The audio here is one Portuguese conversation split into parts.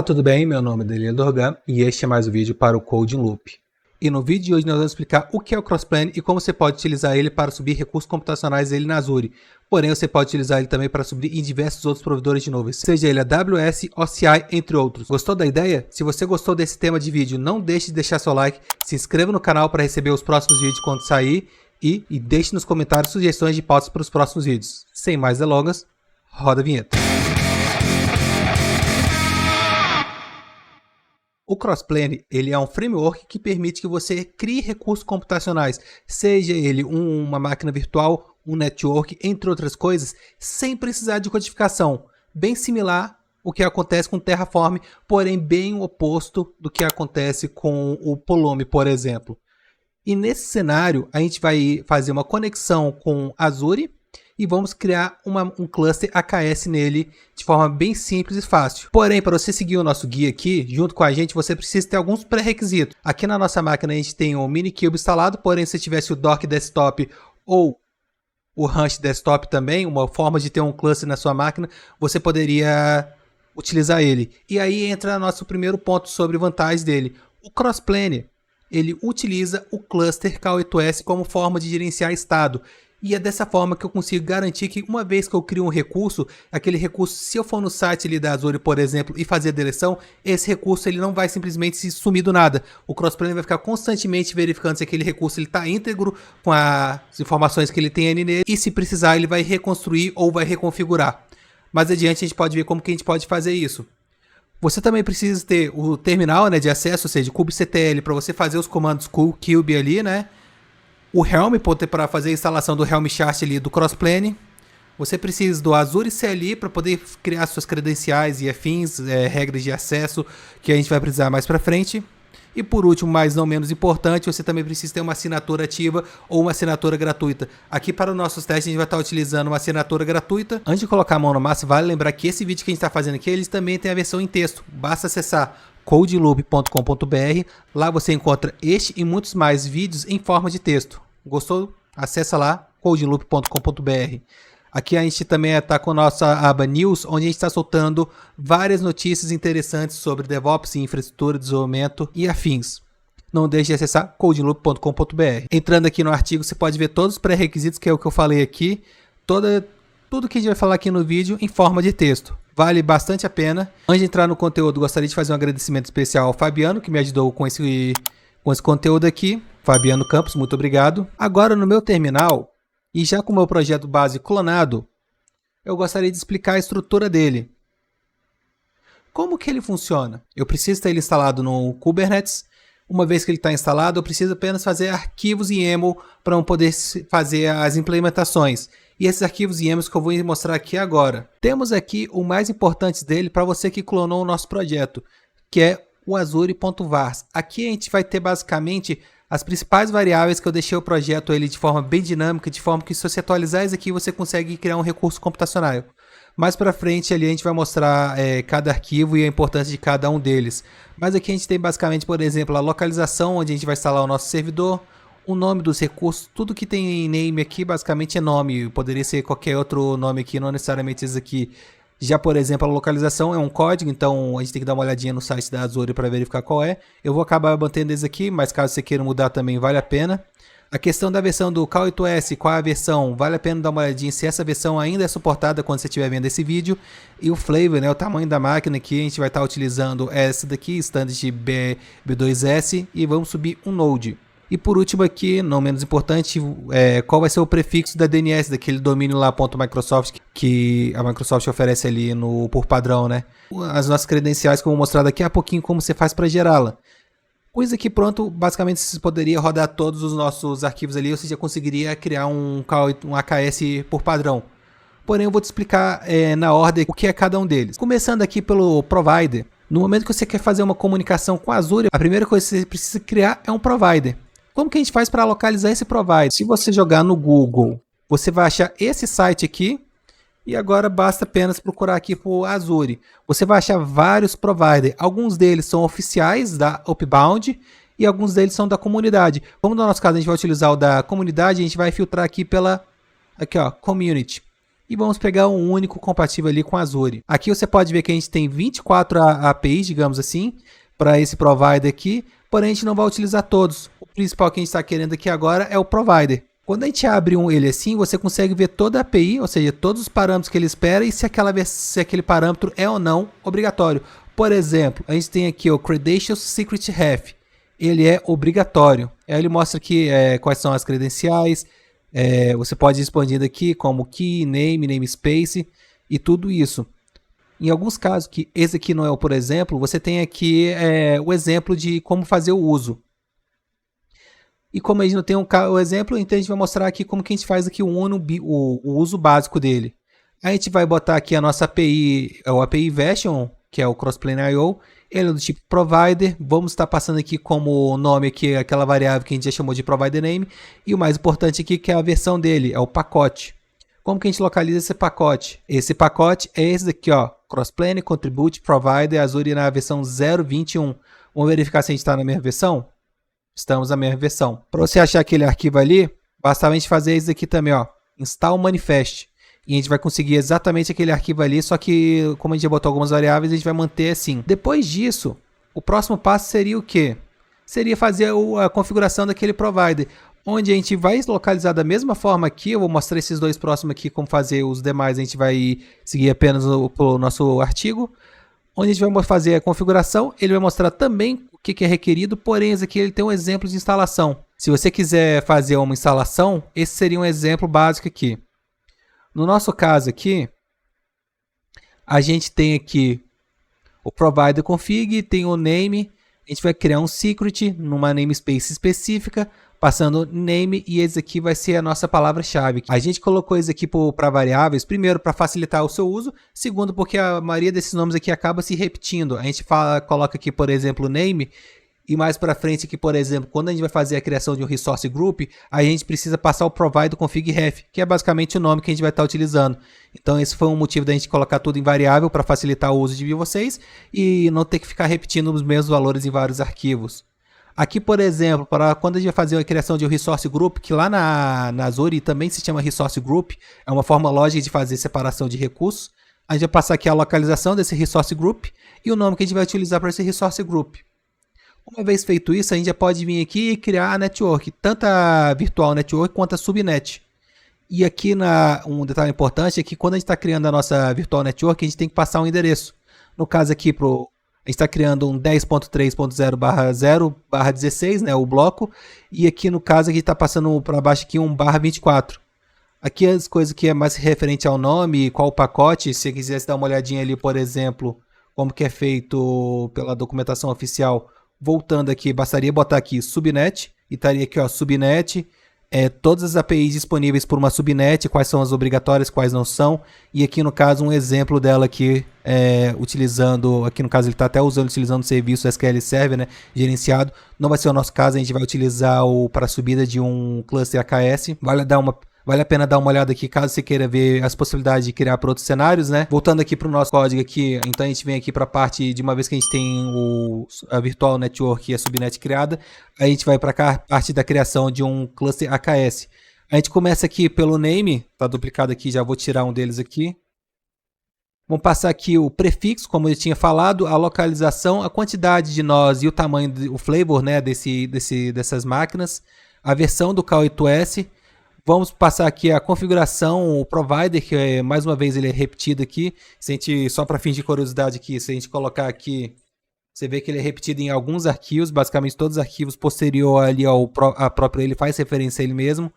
tudo bem? Meu nome é Danilo Dorgan e este é mais um vídeo para o Code Loop. E no vídeo de hoje nós vamos explicar o que é o Crossplane e como você pode utilizar ele para subir recursos computacionais dele na Azure. Porém, você pode utilizar ele também para subir em diversos outros provedores de nuvens, seja ele AWS, OCI, entre outros. Gostou da ideia? Se você gostou desse tema de vídeo, não deixe de deixar seu like, se inscreva no canal para receber os próximos vídeos quando sair e deixe nos comentários sugestões de pautas para os próximos vídeos. Sem mais delongas, roda a vinheta. O Crossplane, ele é um framework que permite que você crie recursos computacionais, seja ele uma máquina virtual, um network, entre outras coisas, sem precisar de codificação. Bem similar ao que acontece com o Terraform, porém bem o oposto do que acontece com o Pulumi, por exemplo. E nesse cenário, a gente vai fazer uma conexão com Azure e vamos criar um cluster AKS nele de forma bem simples e fácil. Porém, para você seguir o nosso guia aqui, junto com a gente, você precisa ter alguns pré-requisitos. Aqui na nossa máquina a gente tem o Minikube instalado, porém se tivesse o Dock Desktop ou o Ranch Desktop também, uma forma de ter um cluster na sua máquina, você poderia utilizar ele. E aí entra nosso primeiro ponto sobre vantagens dele. O Crossplane, ele utiliza o cluster K8s como forma de gerenciar estado. E é dessa forma que eu consigo garantir que uma vez que eu crio um recurso, aquele recurso, se eu for no site ali da Azure, por exemplo, e fazer a deleção, esse recurso ele não vai simplesmente se sumir do nada. O Crossplane vai ficar constantemente verificando se aquele recurso está íntegro com as informações que ele tem ali nele, e se precisar ele vai reconstruir ou vai reconfigurar. Mais adiante a gente pode ver como que a gente pode fazer isso. Você também precisa ter o terminal, né, de acesso, ou seja, kubectl, para você fazer os comandos cube ali, né? O Helm para fazer a instalação do Helm chart ali do Crossplane. Você precisa do Azure CLI para poder criar suas credenciais e afins, regras de acesso que a gente vai precisar mais para frente. E por último, mas não menos importante, você também precisa ter uma assinatura ativa ou uma assinatura gratuita. Aqui para os nossos testes a gente vai estar utilizando uma assinatura gratuita. Antes de colocar a mão na massa, vale lembrar que esse vídeo que a gente está fazendo aqui, eles também tem a versão em texto. Basta acessar codeloop.com.br, lá você encontra este e muitos mais vídeos em forma de texto. Gostou? Acessa lá, codeloop.com.br. Aqui a gente também está com a nossa aba News, onde a gente está soltando várias notícias interessantes sobre DevOps, infraestrutura, desenvolvimento e afins. Não deixe de acessar codeloop.com.br. Entrando aqui no artigo, você pode ver todos os pré-requisitos, que é o que eu falei aqui, tudo que a gente vai falar aqui no vídeo em forma de texto. Vale bastante a pena. Antes de entrar no conteúdo, gostaria de fazer um agradecimento especial ao Fabiano, que me ajudou com esse conteúdo aqui. Fabiano Campos, muito obrigado. Agora no meu terminal, e já com o meu projeto base clonado, eu gostaria de explicar a estrutura dele. Como que ele funciona? Eu preciso ter ele instalado no Kubernetes. Uma vez que ele está instalado, eu preciso apenas fazer arquivos YAML para eu poder fazer as implementações. E esses arquivos YAML que eu vou mostrar aqui agora. Temos aqui o mais importante dele para você que clonou o nosso projeto, que é o azure.vars. Aqui a gente vai ter basicamente as principais variáveis que eu deixei o projeto ele de forma bem dinâmica, de forma que se você atualizar isso aqui, você consegue criar um recurso computacional. Mais para frente ali a gente vai mostrar cada arquivo e a importância de cada um deles. Mas aqui a gente tem basicamente, por exemplo, a localização onde a gente vai instalar o nosso servidor, o nome dos recursos, tudo que tem name aqui basicamente é nome, poderia ser qualquer outro nome aqui, não necessariamente esse aqui. Já, por exemplo, a localização é um código, então a gente tem que dar uma olhadinha no site da Azure para verificar qual é. Eu vou acabar mantendo esse aqui, mas caso você queira mudar também vale a pena. A questão da versão do K8s, qual é a versão, vale a pena dar uma olhadinha se essa versão ainda é suportada quando você estiver vendo esse vídeo. E o flavor, né, o tamanho da máquina aqui, a gente vai estar utilizando essa daqui, standard B2S, e vamos subir um node. E por último aqui, não menos importante, qual vai ser o prefixo da DNS, daquele domínio lá, .microsoft, que a Microsoft oferece ali por padrão, né? As nossas credenciais que eu vou mostrar daqui a pouquinho como você faz para gerá-la. Com isso aqui pronto, basicamente você poderia rodar todos os nossos arquivos ali, ou você já conseguiria criar um AKS por padrão. Porém eu vou te explicar na ordem o que é cada um deles. Começando aqui pelo provider. No momento que você quer fazer uma comunicação com a Azure, a primeira coisa que você precisa criar é um provider. Como que a gente faz para localizar esse provider? Se você jogar no Google, você vai achar esse site aqui. E agora basta apenas procurar aqui por Azure. Você vai achar vários providers. Alguns deles são oficiais da Upbound e alguns deles são da comunidade. Como no nosso caso a gente vai utilizar o da comunidade, a gente vai filtrar aqui pela Community. e vamos pegar um único compatível ali com a Azure. Aqui você pode ver que a gente tem 24 APIs, digamos assim, para esse provider aqui, porém a gente não vai utilizar todos. O principal que a gente está querendo aqui agora é o provider. Quando a gente abre ele assim, você consegue ver toda a API, ou seja, todos os parâmetros que ele espera e se aquele parâmetro é ou não obrigatório. Por exemplo, a gente tem aqui o Credentials Secret Ref. Ele é obrigatório. Aí ele mostra aqui quais são as credenciais. Você pode ir expandindo aqui como key, name, namespace e tudo isso. Em alguns casos, que esse aqui não é o por exemplo, você tem aqui o exemplo de como fazer o uso. E como a gente não tem o exemplo, então a gente vai mostrar aqui como que a gente faz aqui o uso básico dele. A gente vai botar aqui a nossa API, o API Version, que é o Crossplane IO. Ele é do tipo provider. Vamos estar passando aqui como nome aqui aquela variável que a gente já chamou de provider name. E o mais importante aqui que é a versão dele, é o pacote. Como que a gente localiza esse pacote? Esse pacote é esse daqui, ó, Crossplane Contribute Provider Azure na versão 0.21. Vamos verificar se a gente está na mesma versão? Estamos na mesma versão. Para você achar aquele arquivo ali, basta a gente fazer isso aqui também, ó, install manifest. E a gente vai conseguir exatamente aquele arquivo ali, só que como a gente já botou algumas variáveis, a gente vai manter assim. Depois disso, o próximo passo seria o quê? Seria fazer a configuração daquele provider, onde a gente vai localizar da mesma forma aqui. Eu vou mostrar esses dois próximos aqui, como fazer os demais, a gente vai seguir apenas o nosso artigo. Onde a gente vai fazer a configuração, ele vai mostrar também o que é requerido, porém esse aqui ele tem um exemplo de instalação. Se você quiser fazer uma instalação, esse seria um exemplo básico aqui. No nosso caso aqui, a gente tem aqui o provider config, tem o name, a gente vai criar um secret numa namespace específica, passando name, e esse aqui vai ser a nossa palavra-chave. A gente colocou isso aqui para variáveis, primeiro para facilitar o seu uso, segundo porque a maioria desses nomes aqui acaba se repetindo. A gente coloca aqui, por exemplo, name, e mais para frente aqui, por exemplo, quando a gente vai fazer a criação de um resource group, a gente precisa passar o provide config ref, que é basicamente o nome que a gente vai estar utilizando. Então esse foi um motivo da gente colocar tudo em variável para facilitar o uso de vocês e não ter que ficar repetindo os mesmos valores em vários arquivos. Aqui, por exemplo, para quando a gente vai fazer a criação de um resource group, que lá na Azure também se chama resource group, é uma forma lógica de fazer separação de recursos, a gente vai passar aqui a localização desse resource group e o nome que a gente vai utilizar para esse resource group. Uma vez feito isso, a gente já pode vir aqui e criar a network, tanto a virtual network quanto a subnet. E aqui um detalhe importante é que quando a gente está criando a nossa virtual network, a gente tem que passar um endereço. No caso aqui, a gente está criando um 10.3.0/0/16, né, o bloco, e aqui no caso aqui está passando para baixo aqui um /24. Aqui as coisas que é mais referente ao nome, qual o pacote, se você quisesse dar uma olhadinha ali, por exemplo, como que é feito pela documentação oficial. Voltando aqui, bastaria botar aqui subnet, e estaria aqui, ó, subnet, todas as APIs disponíveis por uma subnet, quais são as obrigatórias, quais não são, e aqui no caso um exemplo dela aqui, utilizando, aqui no caso ele está até utilizando o serviço SQL Server, né, gerenciado. Não vai ser o nosso caso, a gente vai utilizar para a subida de um cluster AKS. Vale a pena dar uma olhada aqui, caso você queira ver as possibilidades de criar para outros cenários, né? Voltando aqui para o nosso código aqui, então a gente vem aqui para a parte de uma vez que a gente tem a Virtual Network e a subnet criada, a gente vai para cá, parte da criação de um cluster AKS. A gente começa aqui pelo name, tá duplicado aqui, já vou tirar um deles aqui. Vamos passar aqui o prefixo, como eu tinha falado, a localização, a quantidade de nós e o tamanho, o flavor, né, dessas máquinas, a versão do K8s. Vamos passar aqui a configuração, o provider, que mais uma vez ele é repetido aqui. Se a gente, só para fins de curiosidade aqui, se a gente colocar aqui, você vê que ele é repetido em alguns arquivos, basicamente todos os arquivos posterior ali ao próprio ele faz referência a ele mesmo.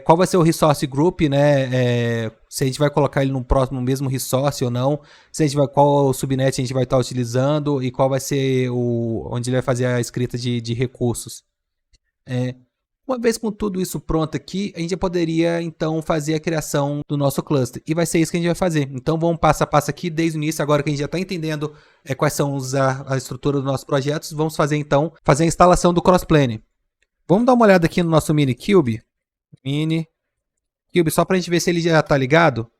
Qual vai ser o resource group, né? Se a gente vai colocar ele no próximo mesmo resource ou não, qual subnet a gente vai estar utilizando e qual vai ser onde ele vai fazer a escrita de recursos. Uma vez com tudo isso pronto aqui, a gente já poderia então fazer a criação do nosso cluster. E vai ser isso que a gente vai fazer. Então vamos passo a passo aqui desde o início, agora que a gente já está entendendo quais são a estrutura dos nossos projetos, vamos fazer então a instalação do Crossplane. Vamos dar uma olhada aqui no nosso Minikube. Minikube, só para a gente ver se ele já está ligado.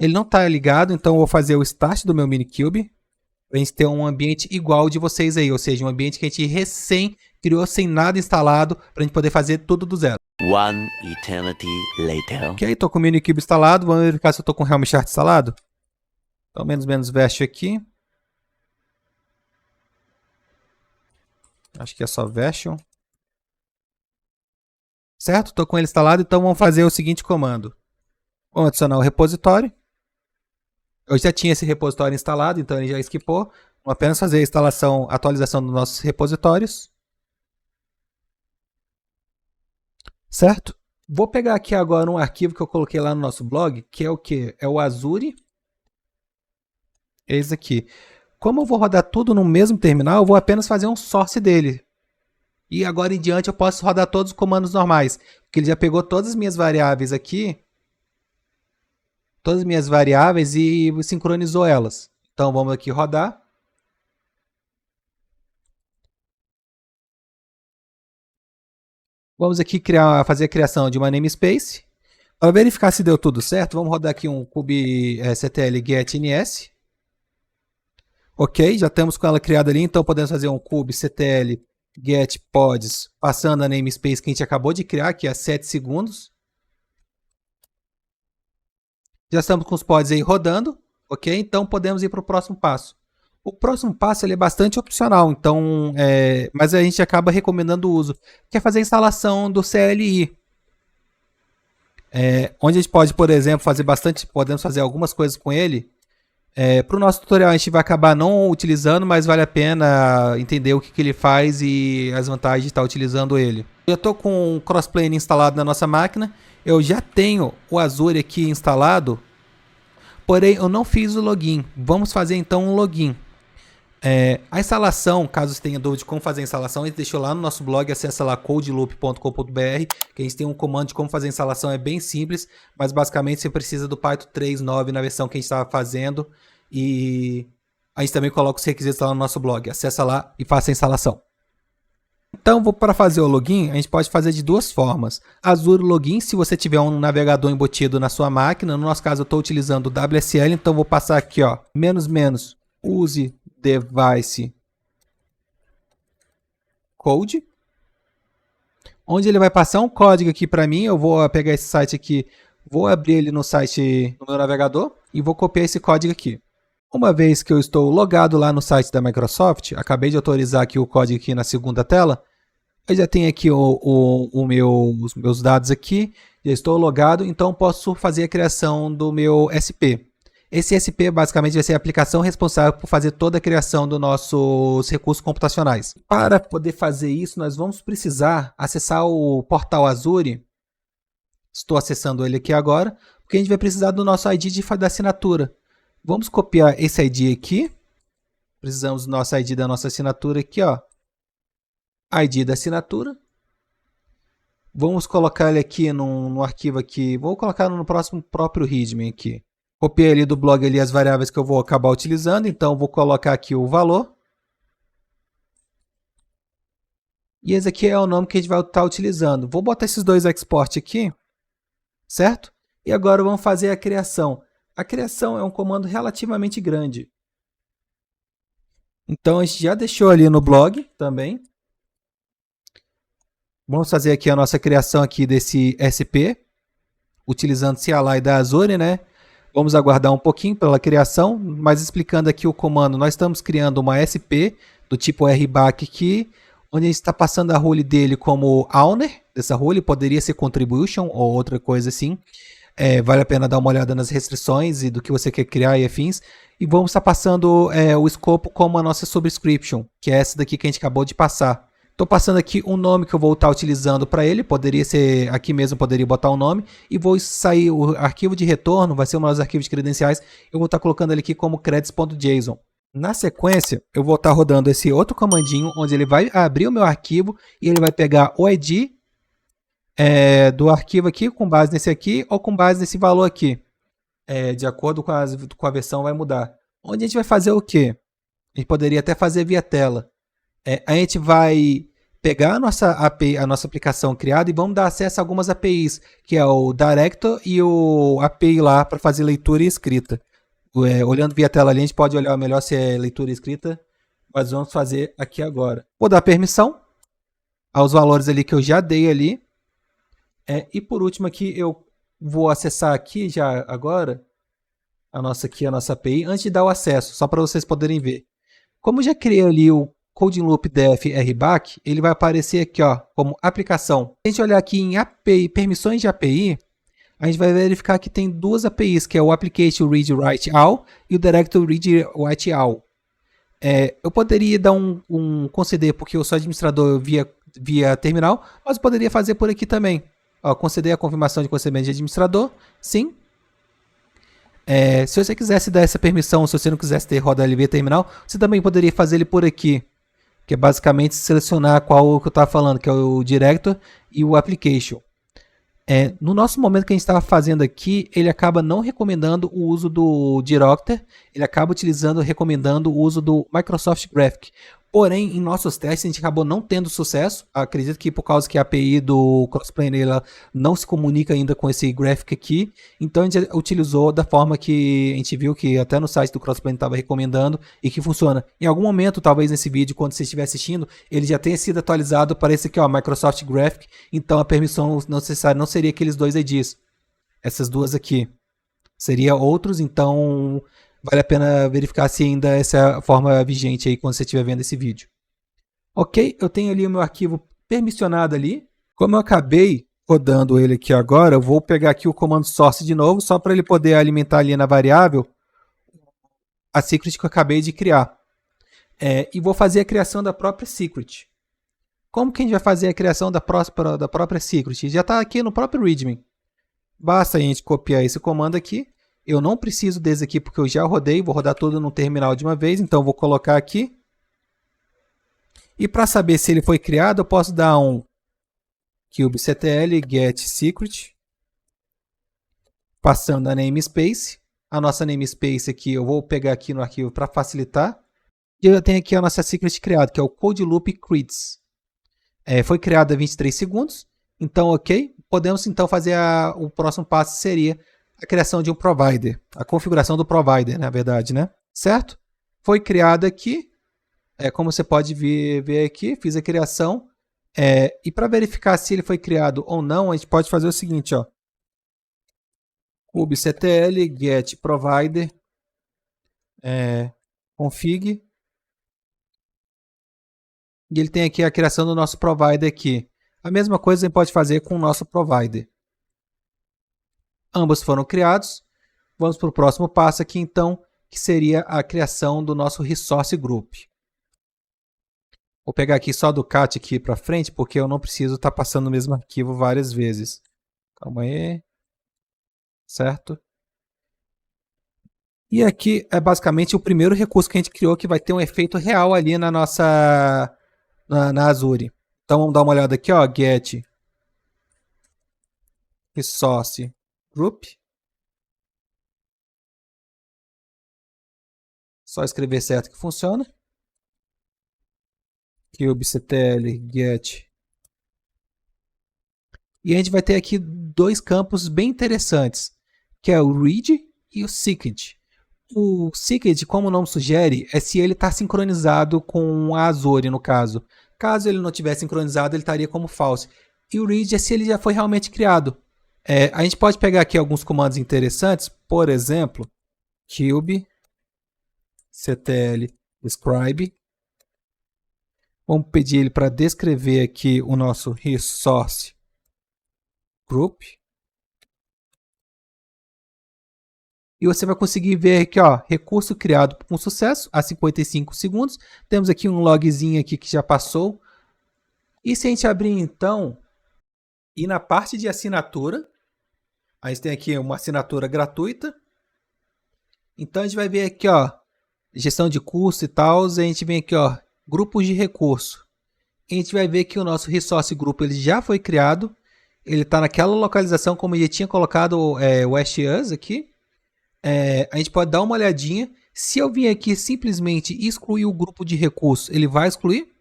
Ele não está ligado, então eu vou fazer o start do meu Minikube. Para a gente ter um ambiente igual de vocês aí, ou seja, um ambiente que a gente recém criou sem nada instalado, para a gente poder fazer tudo do zero. One eternity later. Ok, estou com o Minikube instalado. Vamos verificar se eu estou com o Helm Chart instalado. Então, menos Vest aqui. Acho que é só Version. Certo? Estou com ele instalado, então vamos fazer o seguinte comando. Vamos adicionar o repositório. Eu já tinha esse repositório instalado, então ele já esquipou. Vamos apenas fazer a instalação, atualização dos nossos repositórios. Certo? Vou pegar aqui agora um arquivo que eu coloquei lá no nosso blog, que é o quê? É o Azure. Esse aqui. Como eu vou rodar tudo no mesmo terminal, eu vou apenas fazer um source dele. E agora em diante eu posso rodar todos os comandos normais. Porque ele já pegou todas as minhas variáveis aqui. Todas as minhas variáveis e sincronizou elas. Então vamos aqui rodar. Vamos aqui fazer a criação de uma namespace. Para verificar se deu tudo certo, vamos rodar aqui um kubectl get-ins. Ok, já estamos com ela criada ali, então podemos fazer um kubectl get pods, passando a namespace que a gente acabou de criar, que é 7 segundos. Já estamos com os pods aí rodando, ok? Então podemos ir para o próximo passo. O próximo passo ele é bastante opcional, então, mas a gente acaba recomendando o uso, que é fazer a instalação do CLI. Onde a gente pode, por exemplo, podemos fazer algumas coisas com ele. Para o nosso tutorial a gente vai acabar não utilizando, mas vale a pena entender o que ele faz e as vantagens de estar utilizando ele. Eu estou com o Crossplane instalado na nossa máquina, eu já tenho o Azure aqui instalado, porém eu não fiz o login. Vamos fazer então um login. A instalação, caso você tenha dúvida de como fazer a instalação, a gente deixou lá no nosso blog, acessa lá codeloop.com.br, que a gente tem um comando de como fazer a instalação, é bem simples, mas basicamente você precisa do Python 3.9 na versão que a gente estava fazendo, e a gente também coloca os requisitos lá no nosso blog, acessa lá e faça a instalação. Então, para fazer o login, a gente pode fazer de duas formas. Azure Login, se você tiver um navegador embutido na sua máquina, no nosso caso eu estou utilizando o WSL, então vou passar aqui, ó, use device code, onde ele vai passar um código aqui para mim. Eu vou pegar esse site aqui, vou abrir ele no site no meu navegador e vou copiar esse código aqui. Uma vez que eu estou logado lá no site da Microsoft, acabei de autorizar aqui o código aqui na segunda tela, eu já tenho aqui os meus dados aqui, já estou logado, então posso fazer a criação do meu SP. Esse SP basicamente vai ser a aplicação responsável por fazer toda a criação dos nossos recursos computacionais. Para poder fazer isso, nós vamos precisar acessar o portal Azure. Estou acessando ele aqui agora, porque a gente vai precisar do nosso ID da assinatura. Vamos copiar esse ID aqui. Precisamos do nosso ID da nossa assinatura aqui, ó. ID da assinatura. Vamos colocar ele aqui no arquivo aqui. Vou colocar no próprio readme aqui. Copiei ali do blog ali as variáveis que eu vou acabar utilizando, então vou colocar aqui o valor. E esse aqui é o nome que a gente vai estar utilizando. Vou botar esses dois export aqui, certo? E agora vamos fazer a criação. A criação é um comando relativamente grande. Então a gente já deixou ali no blog também. Vamos fazer aqui a nossa criação aqui desse SP, utilizando o CLI da Azure, né? Vamos aguardar um pouquinho pela criação, mas explicando aqui o comando, nós estamos criando uma SP do tipo RBAC aqui, onde a gente está passando a role dele como owner dessa role, poderia ser contribution ou outra coisa assim. Vale a pena dar uma olhada nas restrições e do que você quer criar e afins. E vamos estar passando o escopo como a nossa subscription, que é essa daqui que a gente acabou de passar. Estou passando aqui um nome que eu vou estar utilizando para ele, poderia ser aqui mesmo, poderia botar um nome, e vou sair o arquivo de retorno, vai ser um dos arquivos de credenciais, eu vou estar colocando ele aqui como credits.json. Na sequência, eu vou estar rodando esse outro comandinho, onde ele vai abrir o meu arquivo, e ele vai pegar o ID do arquivo aqui, com base nesse aqui, ou com base nesse valor aqui. De acordo com a versão vai mudar. Onde a gente vai fazer o quê? A gente poderia até fazer via tela. A gente vai pegar a nossa API, a nossa aplicação criada, e vamos dar acesso a algumas APIs, que é o Director e o API lá para fazer leitura e escrita. Olhando via tela ali, a gente pode olhar melhor se é leitura e escrita, mas vamos fazer aqui agora. Vou dar permissão aos valores ali que eu já dei ali. E por último aqui, eu vou acessar aqui já agora a nossa API, antes de dar o acesso, só para vocês poderem ver. Como eu já criei ali o Coding Loop Def RBAC, ele vai aparecer aqui, ó, como aplicação. Se a gente olhar aqui em API, permissões de API, a gente vai verificar que tem duas APIs, que é o Application Read Write All e o Directory Read Write All. Eu poderia dar conceder, porque eu sou administrador via terminal, mas eu poderia fazer por aqui também. Ó, conceder a confirmação de concedimento de administrador, sim. Se você quisesse dar essa permissão, se você não quisesse ter roda via terminal, você também poderia fazer ele por aqui, que é basicamente selecionar qual que eu estava falando, que é o Director e o Application. No nosso momento que a gente estava fazendo aqui, ele acaba não recomendando o uso do Director, ele acaba recomendando o uso do Microsoft Graphic. Porém, em nossos testes, a gente acabou não tendo sucesso. Acredito que por causa que a API do Crossplane ela não se comunica ainda com esse Graphic aqui. Então, a gente utilizou da forma que a gente viu que até no site do Crossplane estava recomendando e que funciona. Em algum momento, talvez nesse vídeo, quando você estiver assistindo, ele já tenha sido atualizado para esse aqui, ó, Microsoft Graphic. Então, a permissão necessária não seria aqueles dois IDs. Essas duas aqui. Seria outros, então vale a pena verificar se ainda essa é a forma vigente aí quando você estiver vendo esse vídeo. Ok, eu tenho ali o meu arquivo permissionado ali. Como eu acabei rodando ele aqui agora, eu vou pegar aqui o comando source de novo, só para ele poder alimentar ali na variável a secret que eu acabei de criar. E vou fazer a criação da própria secret. Como que a gente vai fazer a criação da própria secret? Já está aqui no próprio readme. Basta a gente copiar esse comando aqui. Eu não preciso desse aqui porque eu já rodei, vou rodar todo no terminal de uma vez, então vou colocar aqui. E para saber se ele foi criado, eu posso dar um kubectl get secret, passando a namespace. A nossa namespace aqui, eu vou pegar aqui no arquivo para facilitar. E eu tenho aqui a nossa secret criada, que é o code loop creates. Foi criada há 23 segundos, então ok. Podemos então fazer o próximo passo seria a criação de um provider, a configuração do provider, na verdade, né? Certo? Foi criado aqui, como você pode ver aqui, fiz a criação. E para verificar se ele foi criado ou não, a gente pode fazer o seguinte, ó. kubectl get provider config. E ele tem aqui a criação do nosso provider aqui. A mesma coisa a gente pode fazer com o nosso provider. Ambos foram criados. Vamos para o próximo passo aqui, então, que seria a criação do nosso resource group. Vou pegar aqui só do cat aqui para frente, porque eu não preciso estar passando o mesmo arquivo várias vezes. Calma aí. Certo? E aqui é basicamente o primeiro recurso que a gente criou que vai ter um efeito real ali na nossa na Azure. Então vamos dar uma olhada aqui, ó, get resource group. Só escrever certo que funciona. kubectl get. E a gente vai ter aqui dois campos bem interessantes, que é o read e o secret. O secret, como o nome sugere, é se ele está sincronizado com a Azure, no caso. Caso ele não tiver sincronizado, ele estaria como false. E o read é se ele já foi realmente criado. A gente pode pegar aqui alguns comandos interessantes, por exemplo, kubectl describe. Vamos pedir ele para descrever aqui o nosso resource group. E você vai conseguir ver aqui, ó, recurso criado com sucesso, há 55 segundos. Temos aqui um logzinho aqui que já passou. E se a gente abrir, então, e na parte de assinatura, a gente tem aqui uma assinatura gratuita. Então, a gente vai ver aqui, ó, gestão de curso e tal. A gente vem aqui, ó, grupos de recurso. A gente vai ver que o nosso resource group ele já foi criado. Ele está naquela localização como eu já tinha colocado o WestUs aqui. A gente pode dar uma olhadinha. Se eu vir aqui simplesmente excluir o grupo de recursos, ele vai excluir?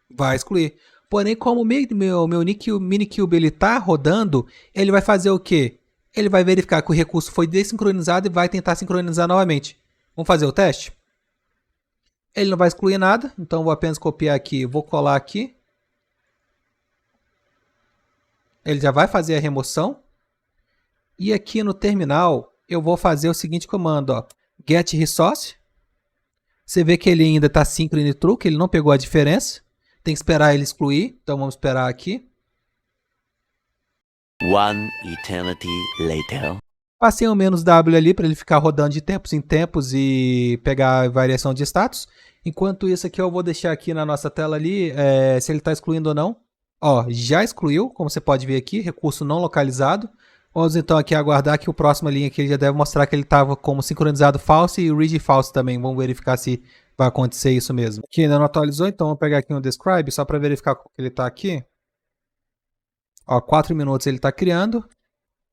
Vai excluir. Porém, como o meu Minikube está rodando, ele vai fazer o quê? Ele vai verificar que o recurso foi desincronizado e vai tentar sincronizar novamente. Vamos fazer o teste? Ele não vai excluir nada, então vou apenas copiar aqui, vou colar aqui. ele já vai fazer a remoção. E aqui no terminal, eu vou fazer o seguinte comando, ó, get resource. Você vê que ele ainda está synchrony e true, que ele não pegou a diferença. Tem que esperar ele excluir, então vamos esperar aqui. One eternity later. Passei um "-w" ali para ele ficar rodando de tempos em tempos e pegar a variação de status. Enquanto isso aqui eu vou deixar aqui na nossa tela ali se ele está excluindo ou não. Ó, já excluiu, como você pode ver aqui, recurso não localizado. Vamos então aqui aguardar que o próximo linha aqui ele já deve mostrar que ele estava como sincronizado falso e read false também. Vamos verificar se vai acontecer isso mesmo. Aqui ainda não atualizou, então vamos pegar aqui um describe só para verificar como ele está aqui. Ó, 4 minutos ele está criando.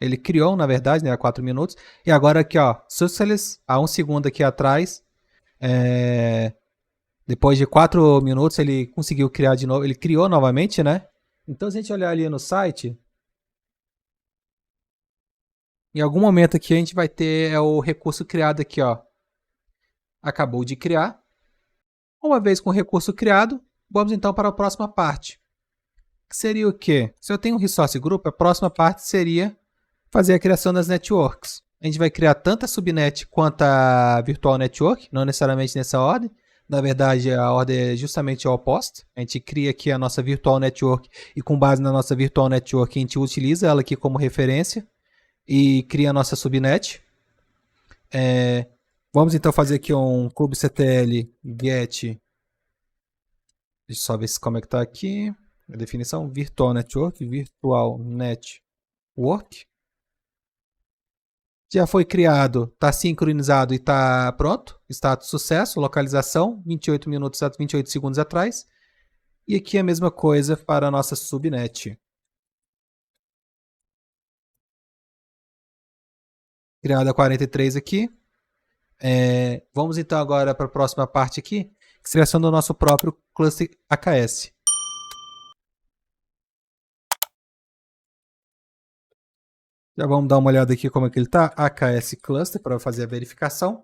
Ele criou, na verdade, né, há 4 minutos. E agora aqui, ó, Success, há 1 segundo aqui atrás. Depois de 4 minutos ele conseguiu criar de novo. Ele criou novamente, né? Então, se a gente olhar ali no site, em algum momento aqui a gente vai ter o recurso criado aqui, ó. Acabou de criar. Uma vez com o recurso criado, vamos então para a próxima parte. Que seria o quê? Se eu tenho um resource group, a próxima parte seria fazer a criação das networks. A gente vai criar tanto a subnet quanto a virtual network, não necessariamente nessa ordem. Na verdade, a ordem é justamente a oposta. A gente cria aqui a nossa virtual network e com base na nossa virtual network a gente utiliza ela aqui como referência e cria a nossa subnet. Vamos então fazer aqui um kubectl get. Deixa eu só ver como é que está aqui. A definição virtual network, já foi criado, está sincronizado e está pronto. Status sucesso, localização, 28 minutos a 28 segundos atrás. E aqui a mesma coisa para a nossa subnet. Criada 43 aqui. Vamos então agora para a próxima parte aqui, criação do nosso próprio cluster AKS. Já vamos dar uma olhada aqui como é que ele está. AKS Cluster para fazer a verificação.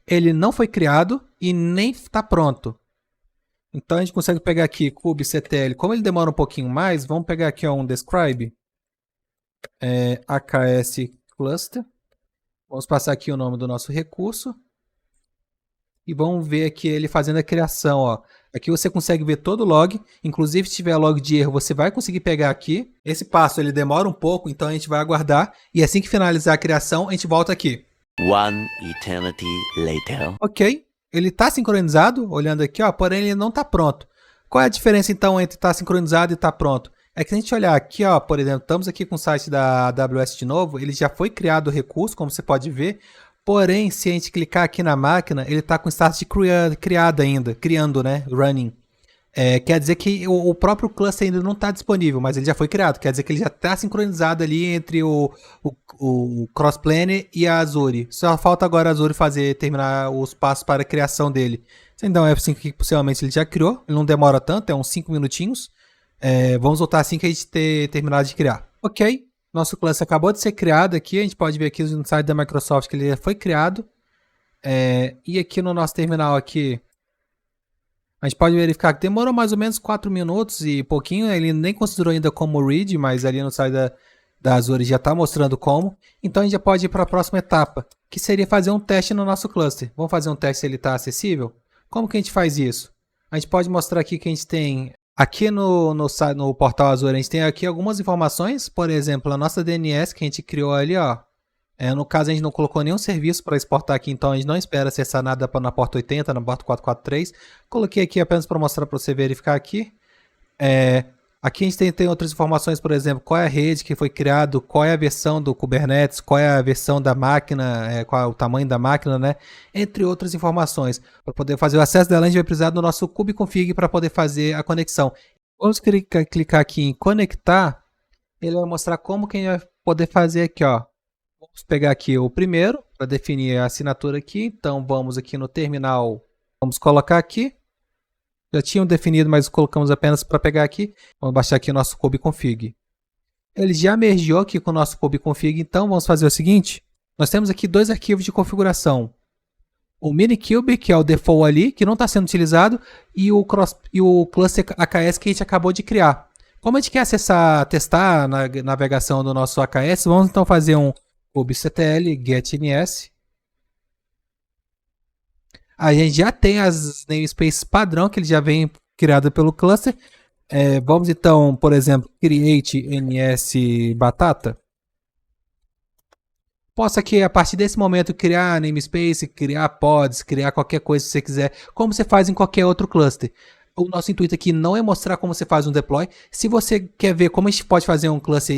Ele não foi criado e nem está pronto. Então a gente consegue pegar aqui kubectl. Como ele demora um pouquinho mais, vamos pegar aqui um describe. AKS Cluster. Vamos passar aqui o nome do nosso recurso. E vamos ver aqui ele fazendo a criação, ó. Aqui você consegue ver todo o log, inclusive se tiver log de erro, você vai conseguir pegar aqui. Esse passo ele demora um pouco, então a gente vai aguardar. E assim que finalizar a criação, a gente volta aqui. One eternity later. Ok, ele está sincronizado, olhando aqui, ó, porém ele não está pronto. Qual é a diferença então entre estar sincronizado e estar pronto? É que se a gente olhar aqui, ó, por exemplo, estamos aqui com o site da AWS de novo, ele já foi criado o recurso, como você pode ver. Porém, se a gente clicar aqui na máquina, ele está com status de criado ainda, criando, né? Running. Quer dizer que o próprio cluster ainda não está disponível, mas ele já foi criado. Quer dizer que ele já está sincronizado ali entre o CrossPlane e a Azure. Só falta agora a Azure terminar os passos para a criação dele. Então é assim que possivelmente ele já criou. Ele não demora tanto, é uns 5 minutinhos. Vamos voltar assim que a gente ter terminado de criar. Ok. Nosso cluster acabou de ser criado aqui, a gente pode ver aqui no site da Microsoft que ele já foi criado. E aqui no nosso terminal aqui, a gente pode verificar que demorou mais ou menos 4 minutos e pouquinho. Ele nem considerou ainda como read, mas ali no site da Azure já está mostrando como. Então a gente já pode ir para a próxima etapa, que seria fazer um teste no nosso cluster. Vamos fazer um teste se ele está acessível? Como que a gente faz isso? A gente pode mostrar aqui que a gente tem... Aqui no portal Azure, a gente tem aqui algumas informações, por exemplo, a nossa DNS que a gente criou ali, ó. No caso, a gente não colocou nenhum serviço para exportar aqui, então a gente não espera acessar nada na porta 80, na porta 443. Coloquei aqui apenas para mostrar para você verificar aqui. Aqui a gente tem outras informações, por exemplo, qual é a rede que foi criado, qual é a versão do Kubernetes, qual é a versão da máquina, qual é o tamanho da máquina, né? Entre outras informações. Para poder fazer o acesso dela, a gente vai precisar do nosso kubeconfig para poder fazer a conexão. Vamos clicar aqui em conectar, ele vai mostrar como que a gente vai poder fazer aqui, ó. Vamos pegar aqui o primeiro, para definir a assinatura aqui. Então vamos aqui no terminal, vamos colocar aqui. Já tinham definido, mas colocamos apenas para pegar aqui. Vamos baixar aqui o nosso kubeconfig. Ele já mergeou aqui com o nosso kubeconfig, então vamos fazer o seguinte. Nós temos aqui 2 arquivos de configuração. O Minikube, que é o default ali, que não está sendo utilizado, e o cluster AKS que a gente acabou de criar. Como a gente quer testar na navegação do nosso AKS, vamos então fazer um kubectl getNS. A gente já tem as namespaces padrão que ele já vem criado pelo cluster. Vamos então, por exemplo, create ns batata. Posso aqui, a partir desse momento, criar namespace, criar pods, criar qualquer coisa que você quiser, como você faz em qualquer outro cluster. O nosso intuito aqui não é mostrar como você faz um deploy. Se você quer ver como a gente pode fazer um cluster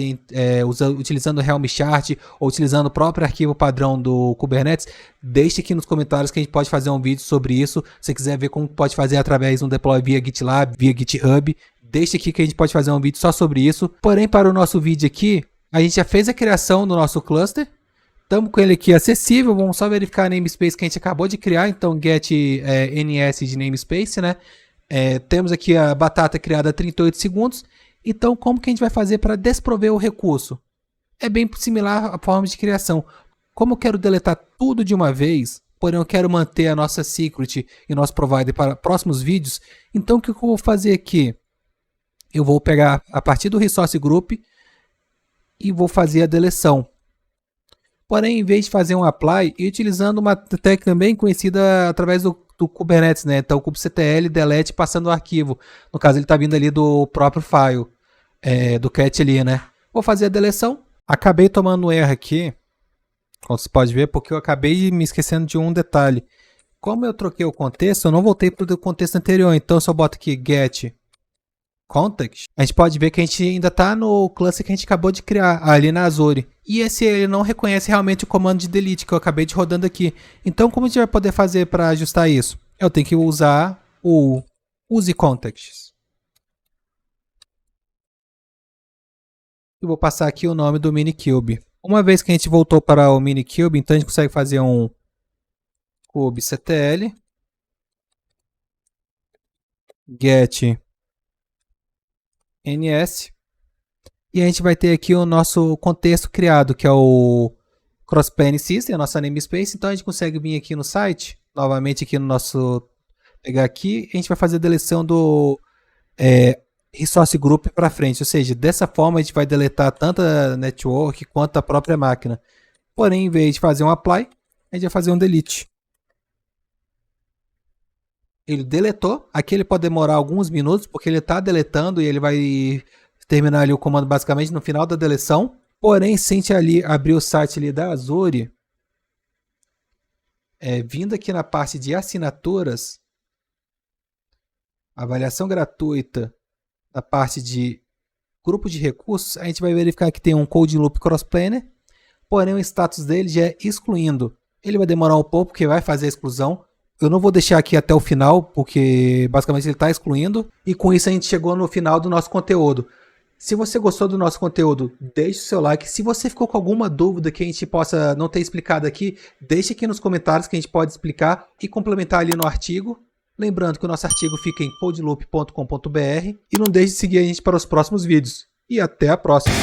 utilizando o Helm chart ou utilizando o próprio arquivo padrão do Kubernetes, deixe aqui nos comentários que a gente pode fazer um vídeo sobre isso. Se você quiser ver como pode fazer através de um deploy via GitLab, via GitHub, deixe aqui que a gente pode fazer um vídeo só sobre isso. Porém, para o nosso vídeo aqui, a gente já fez a criação do nosso cluster. Estamos com ele aqui acessível, vamos só verificar a namespace que a gente acabou de criar, então get ns de namespace, né? Temos aqui a batata criada a 38 segundos, então como que a gente vai fazer para desprover o recurso? É bem similar à forma de criação. Como eu quero deletar tudo de uma vez, porém eu quero manter a nossa secret e nosso provider para próximos vídeos, então o que eu vou fazer aqui? Eu vou pegar a partir do resource group e vou fazer a deleção. Porém, em vez de fazer um apply, e utilizando uma técnica também conhecida através do Kubernetes, né? Então, o kubectl delete passando o arquivo. No caso, ele está vindo ali do próprio file, do cat ali, né? Vou fazer a deleção. Acabei tomando um erro aqui, como você pode ver, porque eu acabei me esquecendo de um detalhe. Como eu troquei o contexto, eu não voltei para o contexto anterior. Então, se eu boto aqui get context, a gente pode ver que a gente ainda está no cluster que a gente acabou de criar, ali na Azure. E ele não reconhece realmente o comando de delete que eu acabei de rodando aqui. Então, como a gente vai poder fazer para ajustar isso? Eu tenho que usar o use context. Eu vou passar aqui o nome do Minikube. Uma vez que a gente voltou para o Minikube, então a gente consegue fazer um kubectl get ns. E a gente vai ter aqui o nosso contexto criado, que é o Crossplane System, a nossa namespace. Então a gente consegue vir aqui no site, novamente aqui no nosso... Pegar aqui, a gente vai fazer a deleção do resource group para frente. Ou seja, dessa forma a gente vai deletar tanto a network quanto a própria máquina. Porém, em vez de fazer um apply, a gente vai fazer um delete. Ele deletou. Aqui ele pode demorar alguns minutos, porque ele está deletando e ele vai terminar ali o comando basicamente no final da deleção. Porém, se a gente ali abrir o site ali da Azure, vindo aqui na parte de assinaturas, avaliação gratuita, na parte de grupo de recursos, a gente vai verificar que tem um Code Loop Crossplanner, porém o status dele já é excluindo. Ele vai demorar um pouco, porque vai fazer a exclusão. Eu não vou deixar aqui até o final, porque basicamente ele está excluindo. E com isso a gente chegou no final do nosso conteúdo. Se você gostou do nosso conteúdo, deixe o seu like. Se você ficou com alguma dúvida que a gente possa não ter explicado aqui, deixe aqui nos comentários que a gente pode explicar e complementar ali no artigo. Lembrando que o nosso artigo fica em codeloop.com.br. E não deixe de seguir a gente para os próximos vídeos. E até a próxima!